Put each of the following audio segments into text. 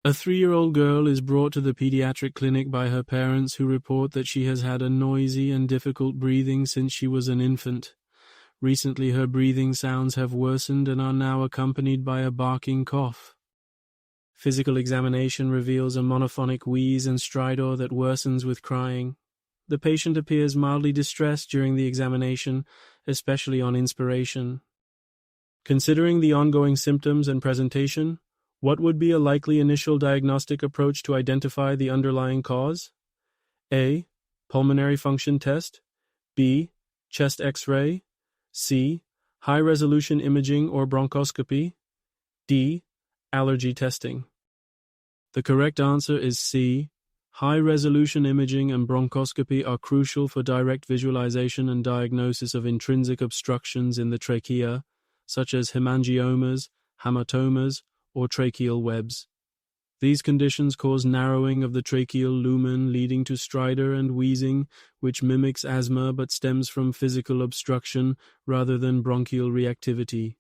A 3-year-old girl is brought to the pediatric clinic by her parents who report that she has had a noisy and difficult breathing since she was an infant. Recently, her breathing sounds have worsened and are now accompanied by a barking cough. Physical examination reveals a monophonic wheeze and stridor that worsens with crying. The patient appears mildly distressed during the examination, especially on inspiration. Considering the ongoing symptoms and presentation, what would be a likely initial diagnostic approach to identify the underlying cause? A. Pulmonary function test. B. Chest X-ray. C. High-resolution imaging or bronchoscopy. D. Allergy testing. The correct answer is C. High-resolution imaging and bronchoscopy are crucial for direct visualization and diagnosis of intrinsic obstructions in the trachea, such as hemangiomas, hamartomas, or tracheal webs. These conditions cause narrowing of the tracheal lumen, leading to stridor and wheezing, which mimics asthma but stems from physical obstruction rather than bronchial reactivity.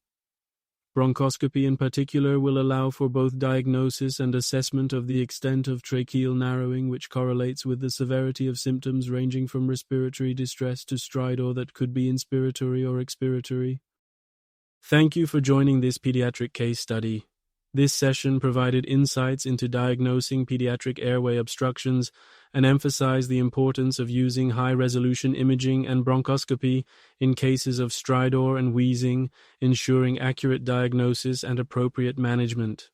Bronchoscopy in particular will allow for both diagnosis and assessment of the extent of tracheal narrowing, which correlates with the severity of symptoms ranging from respiratory distress to stridor that could be inspiratory or expiratory. Thank you for joining this pediatric case study. This session provided insights into diagnosing pediatric airway obstructions and emphasized the importance of using high-resolution imaging and bronchoscopy in cases of stridor and wheezing, ensuring accurate diagnosis and appropriate management.